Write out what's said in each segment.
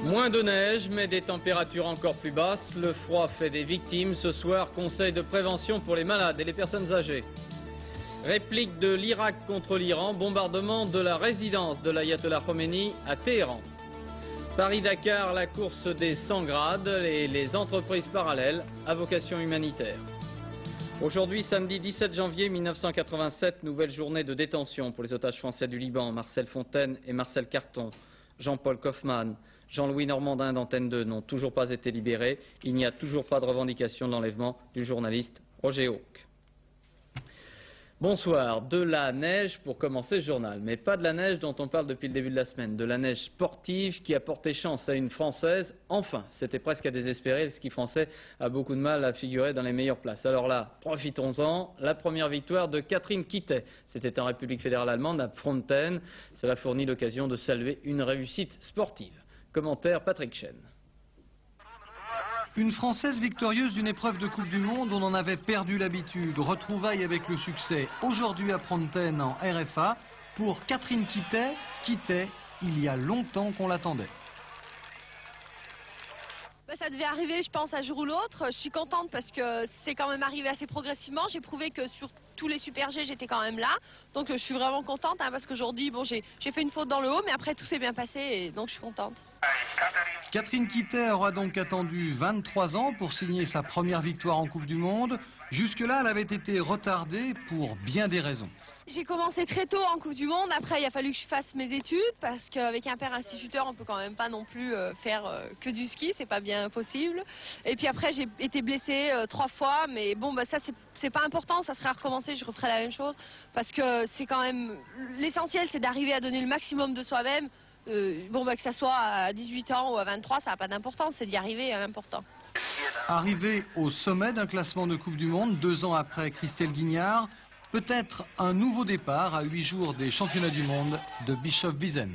Moins de neige, mais des températures encore plus basses. Le froid fait des victimes. Ce soir, conseil de prévention pour les malades et les personnes âgées. Réplique de l'Irak contre l'Iran, bombardement de la résidence de l'ayatollah Khomeini à Téhéran. Paris-Dakar, la course des 100 grades et les entreprises parallèles à vocation humanitaire. Aujourd'hui, samedi 17 janvier 1987, nouvelle journée de détention pour les otages français du Liban, Marcel Fontaine et Marcel Carton. Jean-Paul Kaufmann, Jean-Louis Normandin d'Antenne 2 n'ont toujours pas été libérés. Il n'y a toujours pas de revendication de l'enlèvement du journaliste Roger Hawk. Bonsoir. De la neige pour commencer ce journal, mais pas de la neige dont on parle depuis le début de la semaine. De la neige sportive qui a porté chance à une Française. Enfin, c'était presque à désespérer. Le ski français a beaucoup de mal à figurer dans les meilleures places. Alors là, profitons-en. La première victoire de Catherine Kitay. C'était en République fédérale allemande à Pfronten. Cela fournit l'occasion de saluer une réussite sportive. Commentaire Patrick Chen. Une Française victorieuse d'une épreuve de Coupe du Monde, on en avait perdu l'habitude. Retrouvailles avec le succès aujourd'hui à Pfronten en RFA. Pour Catherine Kitay, il y a longtemps qu'on l'attendait. Ça devait arriver, je pense, un jour ou l'autre. Je suis contente parce que c'est quand même arrivé assez progressivement. J'ai prouvé que sur tous les Super G, j'étais quand même là. Donc je suis vraiment contente parce qu'aujourd'hui, bon, j'ai fait une faute dans le haut, mais après tout s'est bien passé et donc je suis contente. Catherine Kitay aura donc attendu 23 ans pour signer sa première victoire en Coupe du Monde. Jusque-là, elle avait été retardée pour bien des raisons. J'ai commencé très tôt en Coupe du Monde. Après, il a fallu que je fasse mes études parce qu'avec un père instituteur, on peut quand même pas non plus faire que du ski. C'est pas bien possible. Et puis après, j'ai été blessée 3 fois. Mais bon, ça, c'est pas important. Ça serait à recommencer. Je referai la même chose parce que c'est quand même l'essentiel, c'est d'arriver à donner le maximum de soi-même. Que ça soit à 18 ans ou à 23, ça n'a pas d'importance, c'est d'y arriver à l'important. Arrivé au sommet d'un classement de Coupe du Monde, 2 ans après Christelle Guignard, peut-être un nouveau départ à 8 jours des championnats du monde de Bischofszell.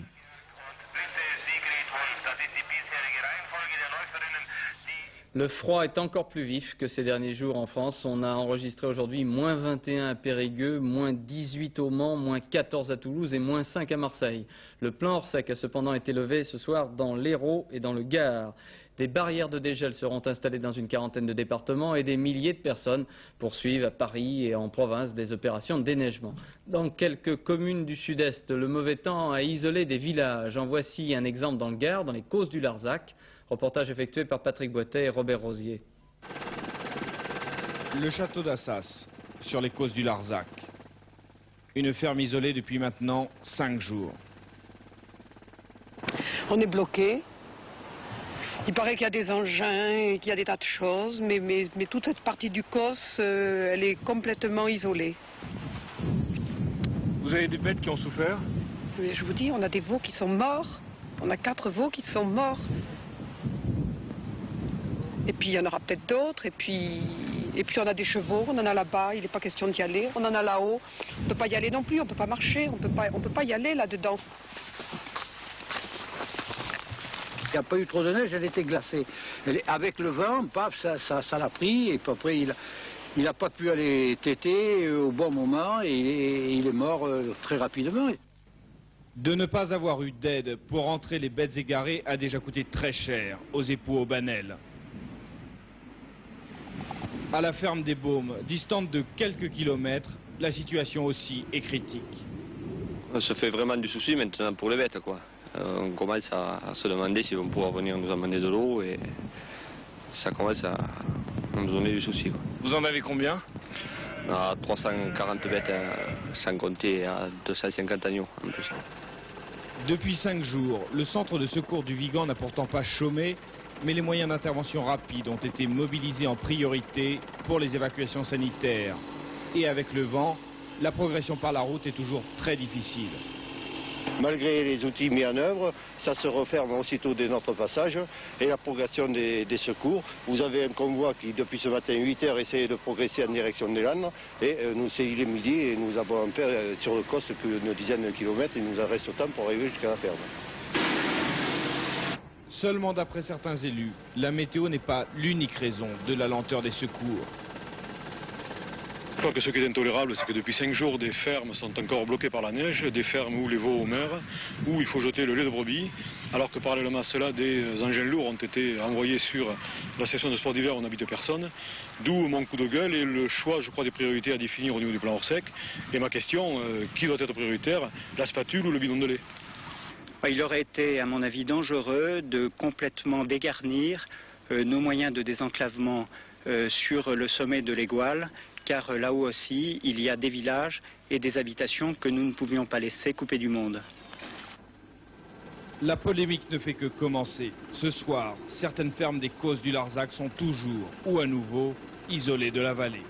Le froid est encore plus vif que ces derniers jours en France. On a enregistré aujourd'hui moins 21 à Périgueux, moins 18 au Mans, moins 14 à Toulouse et moins 5 à Marseille. Le plan hors sec a cependant été levé ce soir dans l'Hérault et dans le Gard. Des barrières de dégel seront installées dans une quarantaine de départements et des milliers de personnes poursuivent à Paris et en province des opérations de déneigement. Dans quelques communes du sud-est, le mauvais temps a isolé des villages. En voici un exemple dans le Gard, dans les Causses du Larzac. Reportage effectué par Patrick Boitet et Robert Rosier. Le château d'Assas, sur les Causses du Larzac. Une ferme isolée depuis maintenant 5 jours. On est bloqué. Il paraît qu'il y a des engins, qu'il y a des tas de choses, mais toute cette partie du Causse, elle est complètement isolée. Vous avez des bêtes qui ont souffert? Mais je vous dis, on a des veaux qui sont morts. On a 4 veaux qui sont morts. Et puis il y en aura peut-être d'autres, et puis on a des chevaux, on en a là-bas, il n'est pas question d'y aller, on en a là-haut, on ne peut pas y aller non plus, on ne peut pas marcher, on peut pas y aller là-dedans. Il n'y a pas eu trop de neige, elle était glacée. Avec le vent, paf, ça l'a pris, et puis après il n'a pas pu aller téter au bon moment, et il est mort très rapidement. De ne pas avoir eu d'aide pour rentrer les bêtes égarées a déjà coûté très cher aux époux Aubanel. À la ferme des Baumes, distante de quelques kilomètres, la situation aussi est critique. On se fait vraiment du souci maintenant pour les bêtes, quoi. On commence à se demander s'ils vont pouvoir venir nous amener de l'eau et ça commence à nous donner du souci, quoi. Vous en avez combien? 340 bêtes sans compter à 250 agneaux en plus. Depuis 5 jours, le centre de secours du Vigan n'a pourtant pas chômé, mais les moyens d'intervention rapides ont été mobilisés en priorité pour les évacuations sanitaires. Et avec le vent, la progression par la route est toujours très difficile. Malgré les outils mis en œuvre, ça se referme aussitôt dès notre passage et la progression des secours. Vous avez un convoi qui, depuis ce matin 8 heures, essaye de progresser en direction des Landes et il est midi et nous avons fait sur le Causse qu'une dizaine de kilomètres. Il nous en reste autant pour arriver jusqu'à la ferme. Seulement d'après certains élus, la météo n'est pas l'unique raison de la lenteur des secours. crois que ce qui est intolérable, c'est que depuis 5 jours, des fermes sont encore bloquées par la neige, des fermes où les veaux meurent, où il faut jeter le lait de brebis, alors que parallèlement à cela, des engins lourds ont été envoyés sur la section de sport d'hiver où n'habite personne, d'où mon coup de gueule et le choix, je crois, des priorités à définir au niveau du plan Orsec. Et ma question, qui doit être prioritaire, la spatule ou le bidon de lait? Il aurait été, à mon avis, dangereux de complètement dégarnir nos moyens de désenclavement sur le sommet de l'Égoile, car là-haut aussi, il y a des villages et des habitations que nous ne pouvions pas laisser couper du monde. La polémique ne fait que commencer. Ce soir, certaines fermes des Causses du Larzac sont toujours, ou à nouveau, isolées de la vallée.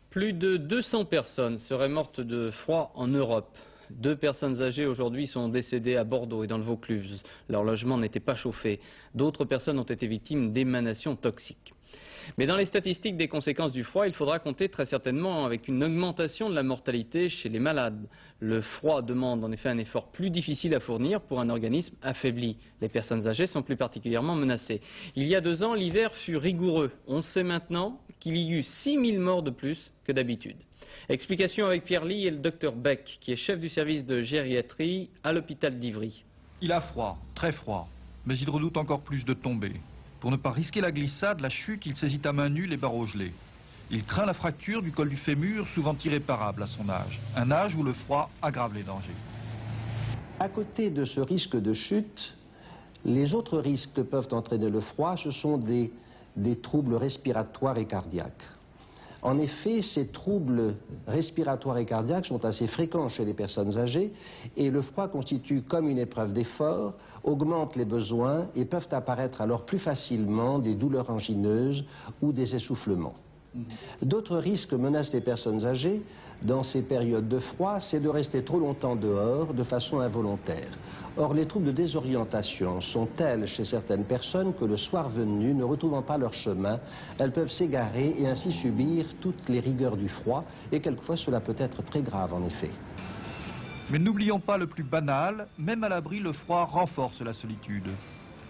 Plus de 200 personnes seraient mortes de froid en Europe. 2 personnes âgées aujourd'hui sont décédées à Bordeaux et dans le Vaucluse. Leur logement n'était pas chauffé. D'autres personnes ont été victimes d'émanations toxiques. Mais dans les statistiques des conséquences du froid, il faudra compter très certainement avec une augmentation de la mortalité chez les malades. Le froid demande en effet un effort plus difficile à fournir pour un organisme affaibli. Les personnes âgées sont plus particulièrement menacées. Il y a 2 ans, l'hiver fut rigoureux. On sait maintenant qu'il y eut 6000 morts de plus que d'habitude. Explication avec Pierre Ly et le docteur Beck, qui est chef du service de gériatrie à l'hôpital d'Ivry. Il a froid, très froid, mais il redoute encore plus de tomber. Pour ne pas risquer la glissade, la chute, il saisit à main nue les barreaux gelés. Il craint la fracture du col du fémur, souvent irréparable à son âge. Un âge où le froid aggrave les dangers. À côté de ce risque de chute, les autres risques que peuvent entraîner le froid, ce sont des troubles respiratoires et cardiaques. En effet, ces troubles respiratoires et cardiaques sont assez fréquents chez les personnes âgées et le froid constitue comme une épreuve d'effort, augmente les besoins et peuvent apparaître alors plus facilement des douleurs angineuses ou des essoufflements. D'autres risques menacent les personnes âgées dans ces périodes de froid, c'est de rester trop longtemps dehors de façon involontaire. Or, les troubles de désorientation sont tels chez certaines personnes que le soir venu, ne retrouvant pas leur chemin, elles peuvent s'égarer et ainsi subir toutes les rigueurs du froid et quelquefois cela peut être très grave en effet. Mais n'oublions pas le plus banal, même à l'abri, le froid renforce la solitude.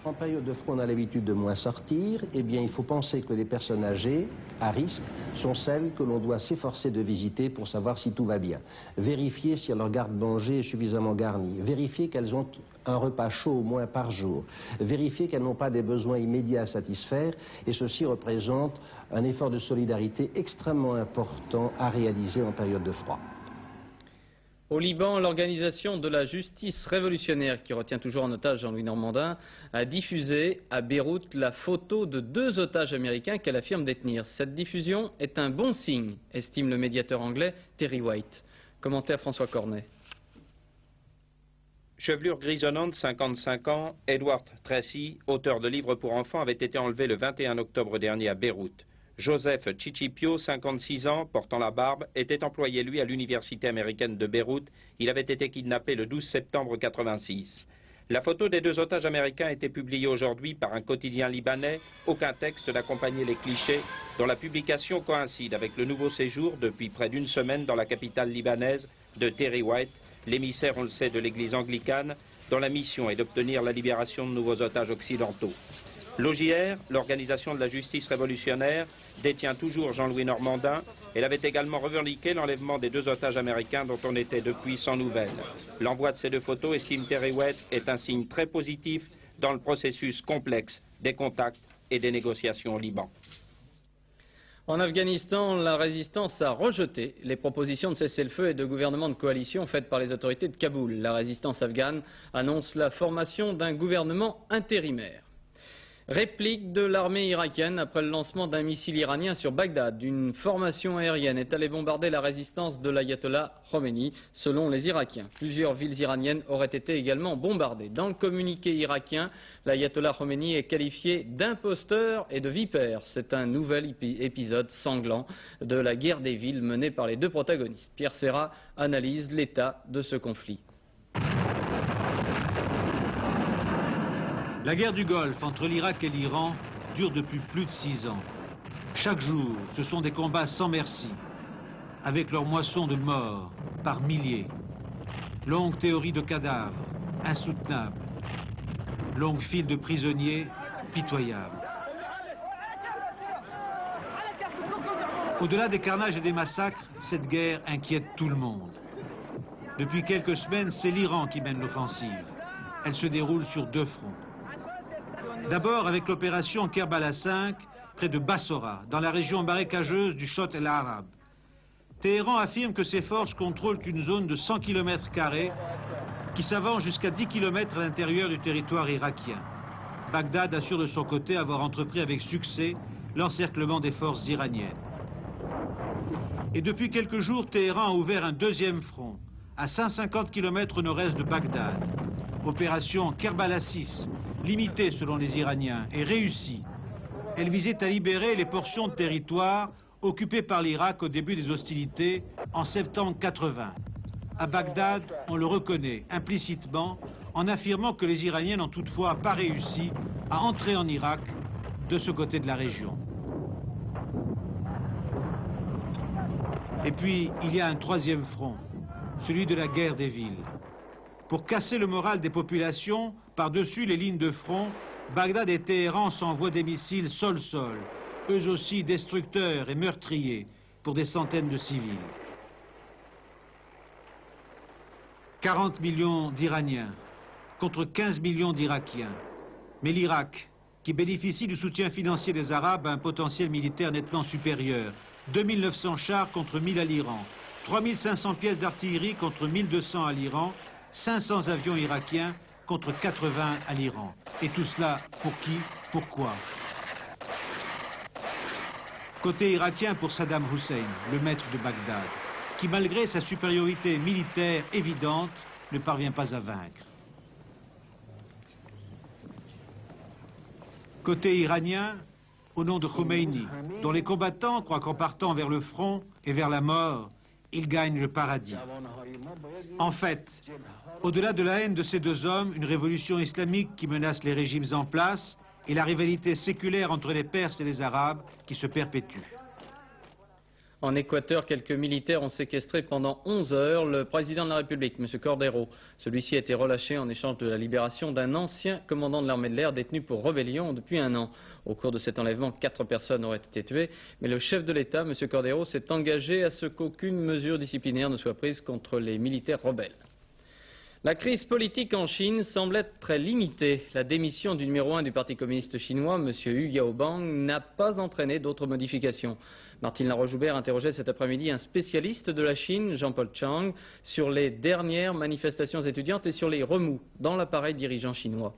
En période de froid, on a l'habitude de moins sortir. Eh bien, il faut penser que les personnes âgées, à risque, sont celles que l'on doit s'efforcer de visiter pour savoir si tout va bien. Vérifier si leur garde-manger est suffisamment garni. Vérifier qu'elles ont un repas chaud au moins par jour. Vérifier qu'elles n'ont pas des besoins immédiats à satisfaire. Et ceci représente un effort de solidarité extrêmement important à réaliser en période de froid. Au Liban, l'organisation de la justice révolutionnaire, qui retient toujours en otage Jean-Louis Normandin, a diffusé à Beyrouth la photo de 2 otages américains qu'elle affirme détenir. Cette diffusion est un bon signe, estime le médiateur anglais Terry White. Commentaire François Cornet. Chevelure grisonnante, 55 ans, Edward Tracy, auteur de livres pour enfants, avait été enlevé le 21 octobre dernier à Beyrouth. Joseph Chichipio, 56 ans, portant la barbe, était employé, lui, à l'université américaine de Beyrouth. Il avait été kidnappé le 12 septembre 86. La photo des 2 otages américains a été publiée aujourd'hui par un quotidien libanais. Aucun texte n'accompagnait les clichés, dont la publication coïncide avec le nouveau séjour, depuis près d'1 semaine, dans la capitale libanaise, de Terry White, l'émissaire, on le sait, de l'église anglicane, dont la mission est d'obtenir la libération de nouveaux otages occidentaux. L'OJR, l'Organisation de la Justice Révolutionnaire, détient toujours Jean-Louis Normandin. Elle avait également revendiqué l'enlèvement des 2 otages américains dont on était depuis sans nouvelles. L'envoi de ces 2 photos, estime Terry White, est un signe très positif dans le processus complexe des contacts et des négociations au Liban. En Afghanistan, la résistance a rejeté les propositions de cessez-le-feu et de gouvernement de coalition faites par les autorités de Kaboul. La résistance afghane annonce la formation d'un gouvernement intérimaire. Réplique de l'armée irakienne après le lancement d'un missile iranien sur Bagdad. Une formation aérienne est allée bombarder la résistance de l'ayatollah Khomeini, selon les Irakiens. Plusieurs villes iraniennes auraient été également bombardées. Dans le communiqué irakien, l'ayatollah Khomeini est qualifié d'imposteur et de vipère. C'est un nouvel épisode sanglant de la guerre des villes menée par les 2 protagonistes. Pierre Serra analyse l'état de ce conflit. La guerre du Golfe entre l'Irak et l'Iran dure depuis plus de 6 ans. Chaque jour, ce sont des combats sans merci, avec leur moisson de morts par milliers. Longue théorie de cadavres, insoutenables. Longue file de prisonniers, pitoyables. Au-delà des carnages et des massacres, cette guerre inquiète tout le monde. Depuis quelques semaines, c'est l'Iran qui mène l'offensive. Elle se déroule sur 2 fronts. D'abord avec l'opération Kerbala 5, près de Bassora, dans la région marécageuse du Chott el-Arab. Téhéran affirme que ses forces contrôlent une zone de 100 km² qui s'avance jusqu'à 10 km à l'intérieur du territoire irakien. Bagdad assure de son côté avoir entrepris avec succès l'encerclement des forces iraniennes. Et depuis quelques jours, Téhéran a ouvert un 2e front, à 150 km au nord-est de Bagdad. Opération Kerbala 6, limitée selon les Iraniens, et réussie. Elle visait à libérer les portions de territoire occupées par l'Irak au début des hostilités en septembre 80. À Bagdad, on le reconnaît implicitement en affirmant que les Iraniens n'ont toutefois pas réussi à entrer en Irak de ce côté de la région. Et puis, il y a un 3e front, celui de la guerre des villes. Pour casser le moral des populations, par-dessus les lignes de front, Bagdad et Téhéran s'envoient des missiles sol-sol, eux aussi destructeurs et meurtriers, pour des centaines de civils. 40 millions d'Iraniens contre 15 millions d'Irakiens. Mais l'Irak, qui bénéficie du soutien financier des Arabes, a un potentiel militaire nettement supérieur. 2900 chars contre 1000 à l'Iran, 3500 pièces d'artillerie contre 1200 à l'Iran, 500 avions irakiens contre 80 à l'Iran. Et tout cela, pour qui? Pourquoi? Côté irakien pour Saddam Hussein, le maître de Bagdad, qui malgré sa supériorité militaire évidente, ne parvient pas à vaincre. Côté iranien, au nom de Khomeini, dont les combattants croient qu'en partant vers le front et vers la mort, ils gagnent le paradis. En fait, au-delà de la haine de ces 2 hommes, une révolution islamique qui menace les régimes en place et la rivalité séculaire entre les Perses et les Arabes qui se perpétue. En Équateur, quelques militaires ont séquestré pendant 11 heures le président de la République, M. Cordero. Celui-ci a été relâché en échange de la libération d'un ancien commandant de l'armée de l'air détenu pour rébellion depuis 1 an. Au cours de cet enlèvement, 4 personnes auraient été tuées, mais le chef de l'État, M. Cordero, s'est engagé à ce qu'aucune mesure disciplinaire ne soit prise contre les militaires rebelles. La crise politique en Chine semble être très limitée. La démission du numéro 1 du Parti communiste chinois, M. Hu Yaobang, n'a pas entraîné d'autres modifications. Martine Laroche-Joubert interrogeait cet après-midi un spécialiste de la Chine, Jean-Paul Chang, sur les dernières manifestations étudiantes et sur les remous dans l'appareil dirigeant chinois.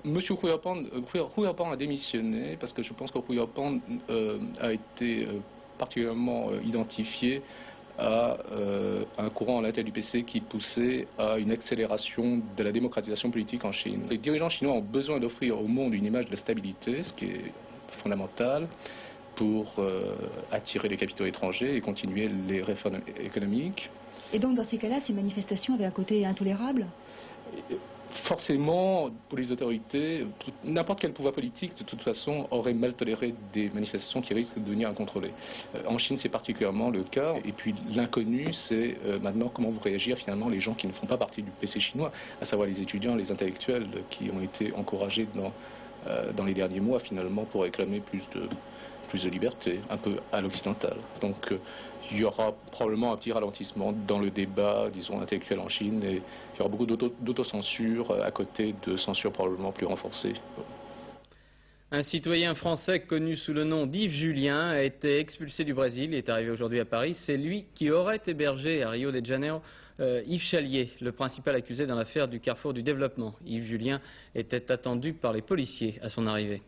Monsieur Hu Yaobang a démissionné parce que je pense que Hu Yaobang a été particulièrement identifié à un courant à la tête du PC qui poussait à une accélération de la démocratisation politique en Chine. Les dirigeants chinois ont besoin d'offrir au monde une image de stabilité, ce qui est fondamental pour attirer les capitaux étrangers et continuer les réformes économiques. Et donc dans ces cas-là, ces manifestations avaient un côté intolérable ? Forcément, pour les autorités, n'importe quel pouvoir politique, de toute façon, aurait mal toléré des manifestations qui risquent de devenir incontrôlées. En Chine, c'est particulièrement le cas. Et puis, l'inconnu, c'est maintenant comment vont réagir finalement les gens qui ne font pas partie du PC chinois, à savoir les étudiants, les intellectuels qui ont été encouragés dans les derniers mois, finalement, pour réclamer plus de liberté, un peu à l'occidental. Donc, il y aura probablement un petit ralentissement dans le débat, disons, intellectuel en Chine, et il y aura beaucoup d'autocensure à côté de censure probablement plus renforcée. Un citoyen français connu sous le nom d'Yves Julien a été expulsé du Brésil. Il est arrivé aujourd'hui à Paris. C'est lui qui aurait hébergé à Rio de Janeiro Yves Chalier, le principal accusé dans l'affaire du Carrefour du Développement. Yves Julien était attendu par les policiers à son arrivée.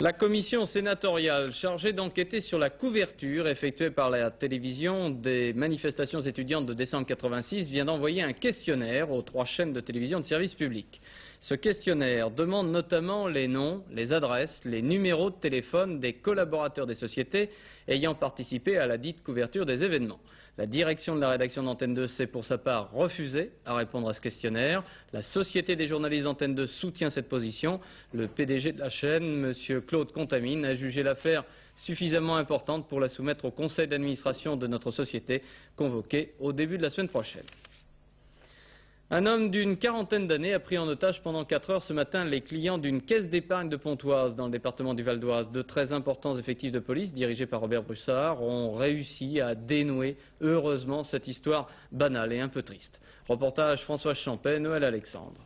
La commission sénatoriale chargée d'enquêter sur la couverture effectuée par la télévision des manifestations étudiantes de décembre 86 vient d'envoyer un questionnaire aux 3 chaînes de télévision de service public. Ce questionnaire demande notamment les noms, les adresses, les numéros de téléphone des collaborateurs des sociétés ayant participé à la dite couverture des événements. La direction de la rédaction d'Antenne 2 s'est pour sa part refusée à répondre à ce questionnaire. La Société des journalistes d'Antenne 2 soutient cette position. Le PDG de la chaîne, M. Claude Contamine, a jugé l'affaire suffisamment importante pour la soumettre au conseil d'administration de notre société, convoqué au début de la semaine prochaine. Un homme d'une quarantaine d'années a pris en otage pendant 4 heures ce matin les clients d'une caisse d'épargne de Pontoise dans le département du Val d'Oise. De très importants effectifs de police dirigés par Robert Brussard ont réussi à dénouer heureusement cette histoire banale et un peu triste. Reportage François Champet, Noël Alexandre.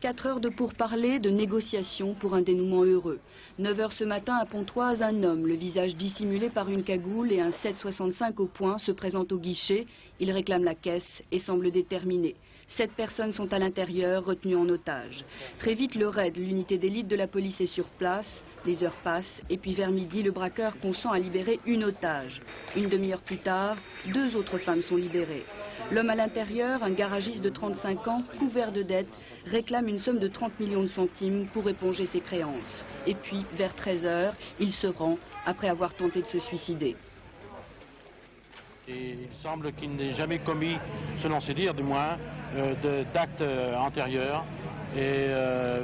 4 heures de pourparlers, de négociations pour un dénouement heureux. 9 heures ce matin à Pontoise, un homme, le visage dissimulé par une cagoule et un 7,65 au poing, se présente au guichet. Il réclame la caisse et semble déterminé. 7 personnes sont à l'intérieur, retenues en otage. Très vite, le RAID, l'unité d'élite de la police, est sur place. Les heures passent et puis vers midi, le braqueur consent à libérer une otage. Une demi-heure plus tard, 2 autres femmes sont libérées. L'homme à l'intérieur, un garagiste de 35 ans, couvert de dettes, réclame une somme de 30 millions de centimes pour éponger ses créances. Et puis, vers 13 heures, il se rend après avoir tenté de se suicider. Et il semble qu'il n'ait jamais commis, selon ses dires du moins, d'actes antérieurs. Et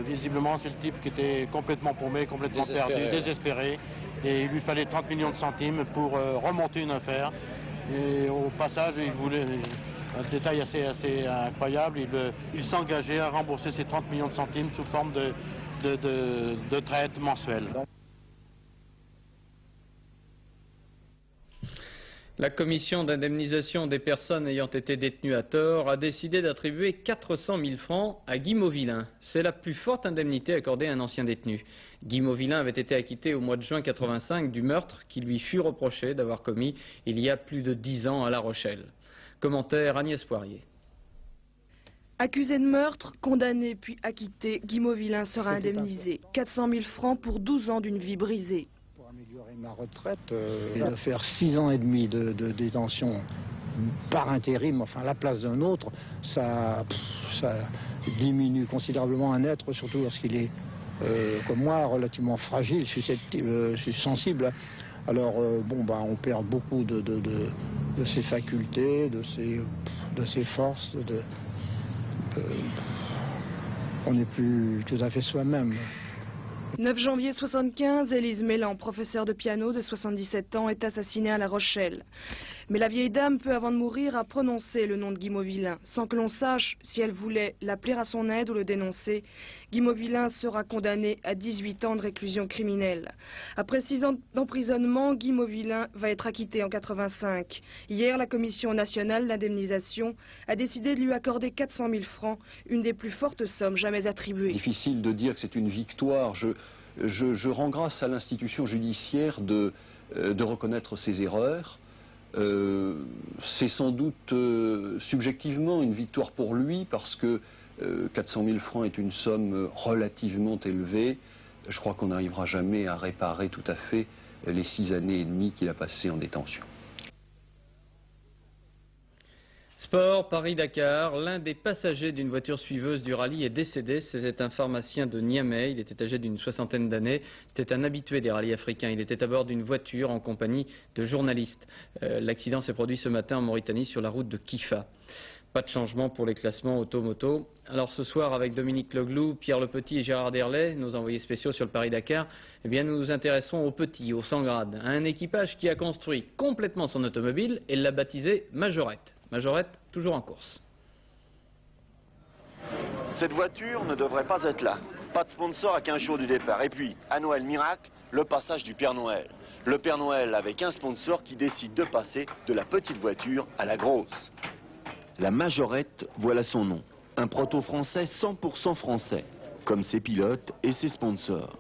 visiblement, c'est le type qui était complètement paumé, complètement perdu, désespéré. Et il lui fallait 30 millions de centimes pour remonter une affaire. Et au passage, il voulait, un détail assez incroyable, il s'engageait à rembourser ces 30 millions de centimes sous forme de traite mensuelle. La commission d'indemnisation des personnes ayant été détenues à tort a décidé d'attribuer 400 000 francs à Guy Mauvillain. C'est la plus forte indemnité accordée à un ancien détenu. Guy Mauvillain avait été acquitté au mois de juin 1985 du meurtre qui lui fut reproché d'avoir commis il y a plus de 10 ans à La Rochelle. Commentaire Agnès Poirier. Accusé de meurtre, condamné puis acquitté, Guy Mauvillain sera indemnisé. 400 000 francs pour 12 ans d'une vie brisée. Pour améliorer ma retraite, faire 6 ans et demi de détention par intérim, enfin à la place d'un autre, ça diminue considérablement un être, surtout lorsqu'il est, comme moi, relativement fragile, susceptible, sensible. Alors, on perd beaucoup de ses facultés, de ses forces, on n'est plus tout à fait soi-même. 9 janvier 1975, Élise Mélan, professeure de piano de 77 ans, est assassinée à La Rochelle. Mais la vieille dame, peu avant de mourir, a prononcé le nom de Guy Mauvillain, sans que l'on sache si elle voulait l'appeler à son aide ou le dénoncer. Guy Mauvillain sera condamné à 18 ans de réclusion criminelle. Après 6 ans d'emprisonnement, Guy Mauvillain va être acquitté en 1985. Hier, la Commission nationale d'indemnisation a décidé de lui accorder 400 000 francs, une des plus fortes sommes jamais attribuées. Difficile de dire que c'est une victoire. Je rends grâce à l'institution judiciaire de reconnaître ses erreurs. C'est sans doute subjectivement une victoire pour lui parce que 400 000 francs est une somme relativement élevée. Je crois qu'on n'arrivera jamais à réparer tout à fait les 6 années et demie qu'il a passées en détention. Sport, Paris-Dakar, l'un des passagers d'une voiture suiveuse du rallye est décédé. C'était un pharmacien de Niamey, il était âgé d'une 60aine d'années. C'était un habitué des rallyes africains. Il était à bord d'une voiture en compagnie de journalistes. L'accident s'est produit ce matin en Mauritanie sur la route de Kifa. Pas de changement pour les classements auto-moto. Alors ce soir, avec Dominique Leglou, Pierre Le Petit et Gérard Derlet, nos envoyés spéciaux sur le Paris-Dakar, eh bien nous nous intéresserons aux petits, aux 100 grades, à un équipage qui a construit complètement son automobile et l'a baptisé Majorette. Majorette, toujours en course. Cette voiture ne devrait pas être là. Pas de sponsor à 15 jours du départ. Et puis, à Noël miracle, le passage du Père Noël. Le Père Noël avec un sponsor qui décide de passer de la petite voiture à la grosse. La Majorette, voilà son nom. Un proto-français 100% français, comme ses pilotes et ses sponsors.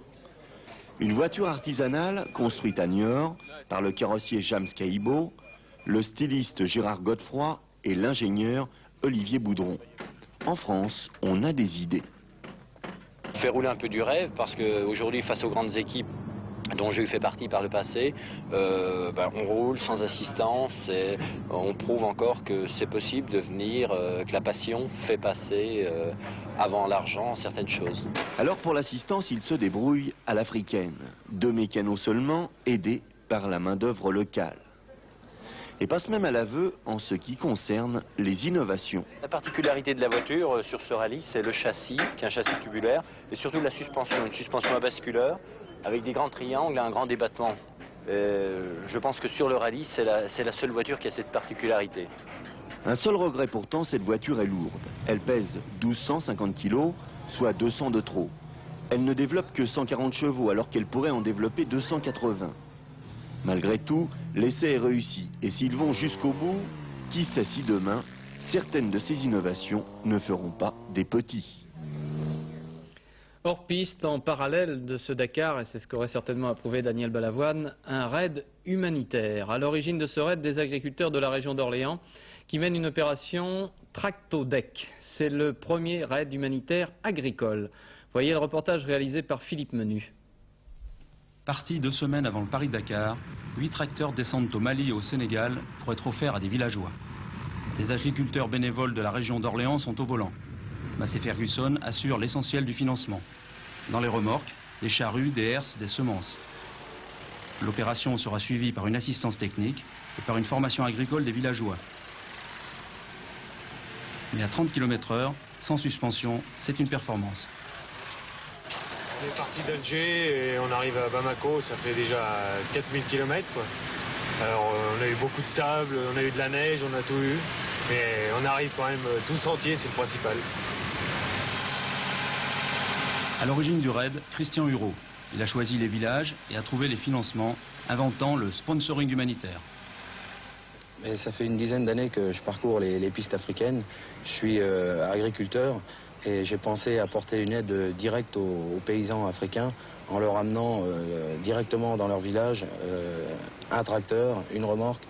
Une voiture artisanale construite à Niort par le carrossier James Caïbo, le styliste Gérard Godefroy et l'ingénieur Olivier Boudron. En France, on a des idées. Fait rouler un peu du rêve parce qu'aujourd'hui, face aux grandes équipes dont j'ai fait partie par le passé, on roule sans assistance et on prouve encore que c'est possible de venir, que la passion fait passer avant l'argent certaines choses. Alors pour l'assistance, il se débrouille à l'africaine. 2 mécanos seulement, aidés par la main-d'œuvre locale. Et passe même à l'aveu en ce qui concerne les innovations. La particularité de la voiture sur ce rallye, c'est le châssis, qui est un châssis tubulaire, et surtout la suspension, une suspension à basculeur, avec des grands triangles et un grand débattement. Je pense que sur le rallye, c'est la seule voiture qui a cette particularité. Un seul regret pourtant, cette voiture est lourde. Elle pèse 1250 kg, soit 200 de trop. Elle ne développe que 140 chevaux alors qu'elle pourrait en développer 280. Malgré tout, l'essai est réussi. Et s'ils vont jusqu'au bout, qui sait si demain, certaines de ces innovations ne feront pas des petits. Hors piste, en parallèle de ce Dakar, et c'est ce qu'aurait certainement approuvé Daniel Balavoine, un raid humanitaire. À l'origine de ce raid, des agriculteurs de la région d'Orléans qui mènent une opération Tractodec. C'est le premier raid humanitaire agricole. Voyez le reportage réalisé par Philippe Menu. Partis 2 semaines avant le Paris-Dakar, 8 tracteurs descendent au Mali et au Sénégal pour être offerts à des villageois. Les agriculteurs bénévoles de la région d'Orléans sont au volant. Massey Ferguson assure l'essentiel du financement. Dans les remorques, des charrues, des herses, des semences. L'opération sera suivie par une assistance technique et par une formation agricole des villageois. Mais à 30 km/h, sans suspension, c'est une performance. On est parti d'Alger et on arrive à Bamako, ça fait déjà 4000 km quoi. Alors on a eu beaucoup de sable, on a eu de la neige, on a tout eu. Mais on arrive quand même tous entiers, c'est le principal. À l'origine du raid, Christian Hureau. Il a choisi les villages et a trouvé les financements, inventant le sponsoring humanitaire. Mais ça fait une dizaine d'années que je parcours les pistes africaines. Je suis agriculteur et j'ai pensé apporter une aide directe aux paysans africains en leur amenant directement dans leur village un tracteur, une remorque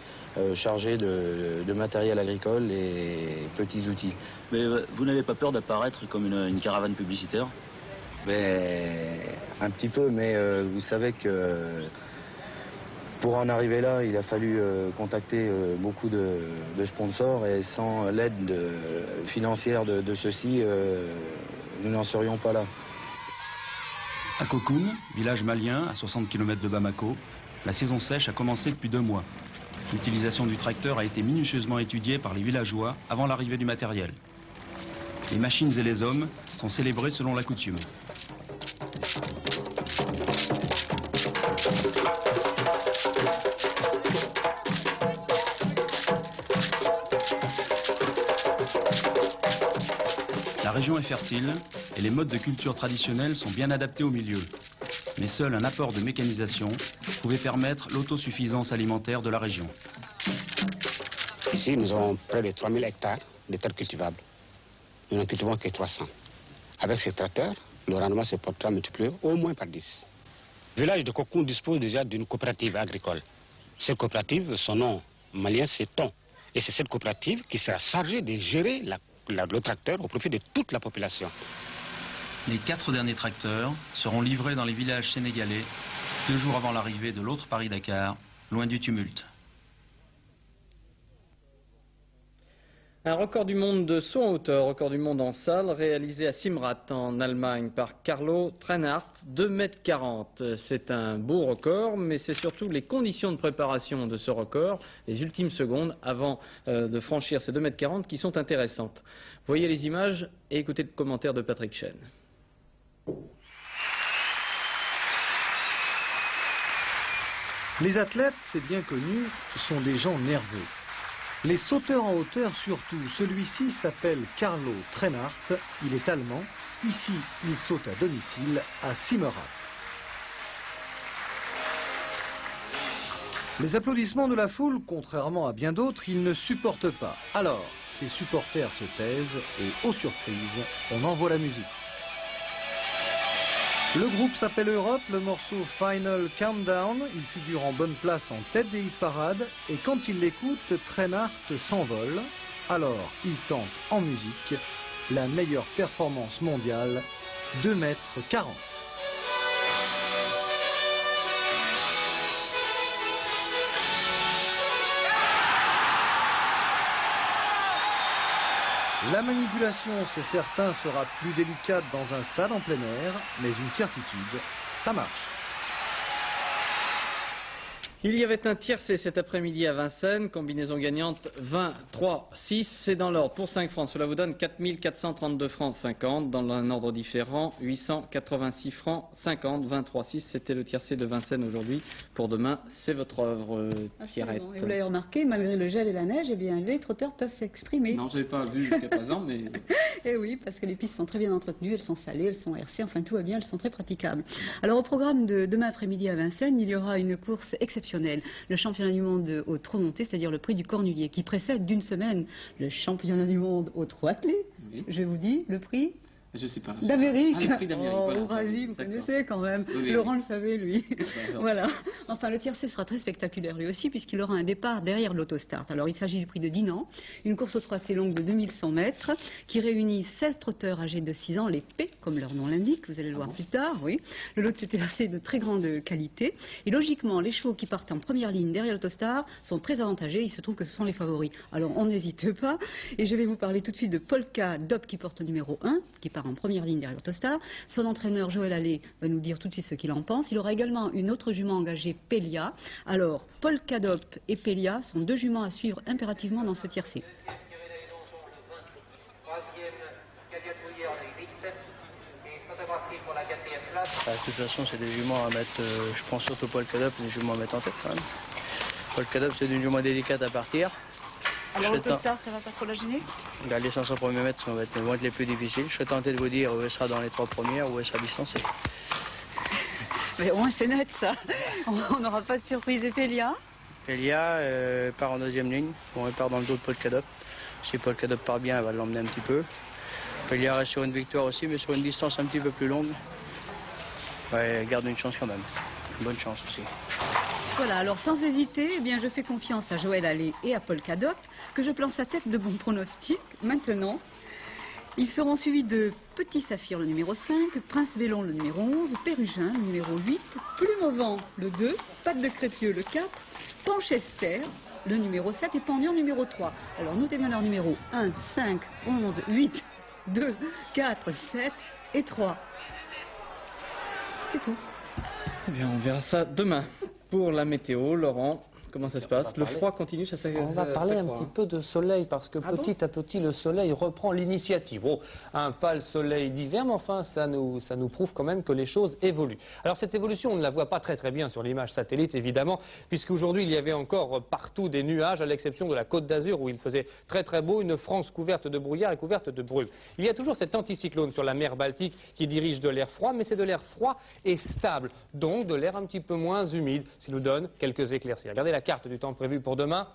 chargée de matériel agricole et petits outils. Mais vous n'avez pas peur d'apparaître comme une caravane publicitaire? Un petit peu, mais vous savez que pour en arriver là, il a fallu contacter beaucoup de sponsors et sans l'aide financière de ceux-ci, nous n'en serions pas là. À Kokoun, village malien à 60 km de Bamako, la saison sèche a commencé depuis 2 mois. L'utilisation du tracteur a été minutieusement étudiée par les villageois avant l'arrivée du matériel. Les machines et les hommes sont célébrés selon la coutume. La région est fertile et les modes de culture traditionnels sont bien adaptés au milieu. Mais seul un apport de mécanisation pouvait permettre l'autosuffisance alimentaire de la région. Ici, nous avons près de 3000 hectares de terres cultivables. Nous n'en cultivons que 300. Avec ces tracteurs, le rendement se portera multiplié au moins par 10. Le village de Kokoun dispose déjà d'une coopérative agricole. Cette coopérative, son nom malien, c'est TON. Et c'est cette coopérative qui sera chargée de gérer le tracteur au profit de toute la population. Les 4 derniers tracteurs seront livrés dans les villages sénégalais 2 jours avant l'arrivée de l'autre Paris-Dakar, loin du tumulte. Un record du monde de saut en hauteur, record du monde en salle, réalisé à Simrat en Allemagne par Carlo Treinhardt, 2,40 m. C'est un beau record, mais c'est surtout les conditions de préparation de ce record, les ultimes secondes avant de franchir ces 2,40 m qui sont intéressantes. Voyez les images et écoutez le commentaire de Patrick Chen. Les athlètes, c'est bien connu, sont des gens nerveux. Les sauteurs en hauteur surtout. Celui-ci s'appelle Carlo Treinhardt, il est allemand. Ici, il saute à domicile à Simrat. Les applaudissements de la foule, contrairement à bien d'autres, ils ne supportent pas. Alors, ses supporters se taisent et, aux surprises, on envoie la musique. Le groupe s'appelle Europe, le morceau Final Countdown, il figure en bonne place en tête des hit-parades et quand il l'écoute, Treinhardt s'envole. Alors, il tente en musique la meilleure performance mondiale, 2,40 m. La manipulation, c'est certain, sera plus délicate dans un stade en plein air, mais une certitude, ça marche. Il y avait un tiercé cet après-midi à Vincennes, combinaison gagnante 20-3-6, c'est dans l'ordre pour 5 francs, cela vous donne 4 432 francs 50, dans un ordre différent, 886 francs 50, 23-6, c'était le tiercé de Vincennes aujourd'hui. Pour demain, c'est votre œuvre, Pierrette. Et vous l'avez remarqué, malgré le gel et la neige, eh bien, les trotteurs peuvent s'exprimer. Non, je n'avais pas vu jusqu'à présent, mais... Eh oui, parce que les pistes sont très bien entretenues, elles sont salées, elles sont hercées, enfin tout va bien, elles sont très praticables. Alors au programme de demain après-midi à Vincennes, il y aura une course exceptionnelle. Le championnat du monde au trot monté, c'est-à-dire le prix du Cornulier, qui précède d'une semaine le championnat du monde au trot attelé. Oui. Je vous dis, le prix je sais pas. D'Amérique. Ah, le prix d'Amérique. Oh, voilà. Vous connaissez quand même. Oui, Laurent le savait, lui. Voilà. Enfin, le tiercé sera très spectaculaire lui aussi, puisqu'il aura un départ derrière l'autostart. Alors, il s'agit du prix de Dinan, une course au trot assez longue de 2100 mètres, qui réunit 16 trotteurs âgés de 6 ans, les P, comme leur nom l'indique, vous allez le voir plus tard, oui. Le lot de cet tiercé est de très grande qualité. Et logiquement, les chevaux qui partent en première ligne derrière l'autostart sont très avantagés. Il se trouve que ce sont les favoris. Alors, on n'hésite pas. Et je vais vous parler tout de suite de Polka Dop, qui porte le numéro 1, qui part en première ligne derrière l'autostar. Son entraîneur Joël Allais va nous dire tout de suite ce qu'il en pense. Il aura également une autre jument engagée, Pelia. Alors, Polka Dop et Pelia sont deux juments à suivre impérativement dans ce tiercé. De toute façon, c'est des juments à mettre, je pense surtout Polka Dop, des juments à mettre en tête quand même. Polka Dop, c'est une jument délicate à partir. Alors l'autostart, ça va pas trop la gêner? Les 500 premiers mètres vont être les plus difficiles. Je serais tenté de vous dire où elle sera dans les 3 premières, où elle sera distancée. Mais au moins c'est net ça. On n'aura pas de surprise. Et Pelia? Pelia part en deuxième ligne. Bon, elle part dans le dos de Polka Dop. Si Polka Dop part bien, elle va l'emmener un petit peu. Pelia reste sur une victoire aussi, mais sur une distance un petit peu plus longue. Ouais, elle garde une chance quand même. Une bonne chance aussi. Voilà, alors sans hésiter, eh bien, je fais confiance à Joël Allais et à Polka Dop, que je place à tête de bons pronostics. Maintenant, ils seront suivis de Petit Saphir, le numéro 5, Prince Vélon, le numéro 11, Pérugin, le numéro 8, Plume au vent, le 2, Patte de Crépieux, le 4, Panchester, le numéro 7 et Pendian, numéro 3. Alors notez bien leur numéro 1, 5, 11, 8, 2, 4, 7 et 3. C'est tout. Eh bien, on verra ça demain. Pour la météo, Laurent, comment ça se passe? Le froid continue, ça On va parler un petit peu de soleil, parce que petit à petit, le soleil reprend l'initiative. Oh, un pâle soleil d'hiver, mais enfin, ça nous prouve quand même que les choses évoluent. Alors cette évolution, on ne la voit pas très bien sur l'image satellite, évidemment, puisqu'aujourd'hui, il y avait encore partout des nuages, à l'exception de la Côte d'Azur, où il faisait très beau, une France couverte de brouillard et couverte de brume. Il y a toujours cet anticyclone sur la mer Baltique qui dirige de l'air froid, mais c'est de l'air froid et stable, donc de l'air un petit peu moins humide, ce qui nous donne quelques éclaircies. Regardez la carte du temps prévu pour demain,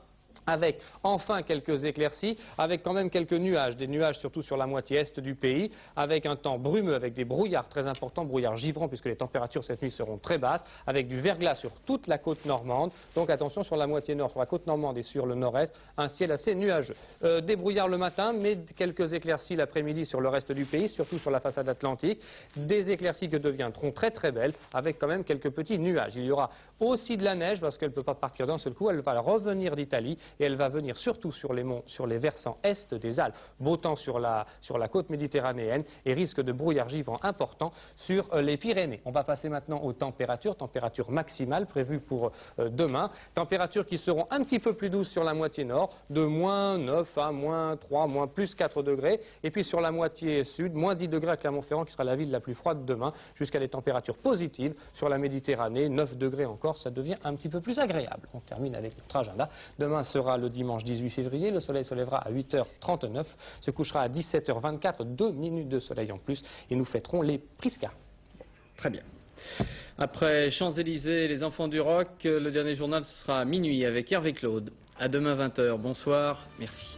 avec enfin quelques éclaircies, avec quand même quelques nuages, des nuages surtout sur la moitié est du pays, avec un temps brumeux, avec des brouillards très importants, brouillards givrants puisque les températures cette nuit seront très basses, avec du verglas sur toute la côte normande, donc attention sur la moitié nord, sur la côte normande et sur le nord-est, un ciel assez nuageux. Des brouillards le matin, mais quelques éclaircies l'après-midi sur le reste du pays, surtout sur la façade atlantique, des éclaircies que deviendront très belles, avec quand même quelques petits nuages. Il y aura aussi de la neige, parce qu'elle ne peut pas partir d'un seul coup, elle va revenir d'Italie, et elle va venir surtout sur les monts, sur les versants est des Alpes. Beau temps sur la côte méditerranéenne et risque de brouillard givrant important sur les Pyrénées. On va passer maintenant aux températures maximales prévues pour demain. Températures qui seront un petit peu plus douces sur la moitié nord, de moins 9 à moins 3, moins plus 4 degrés. Et puis sur la moitié sud, moins 10 degrés à Clermont-Ferrand, qui sera la ville la plus froide demain, jusqu'à des températures positives sur la Méditerranée, 9 degrés encore, ça devient un petit peu plus agréable. On termine avec notre agenda. Demain sera le dimanche 18 février, le soleil se lèvera à 8h39, se couchera à 17h24, 2 minutes de soleil en plus, et nous fêterons les Prisca. Très bien. Après Champs-Élysées, les enfants du rock, le dernier journal ce sera à minuit avec Hervé Claude. À demain 20h. Bonsoir, merci.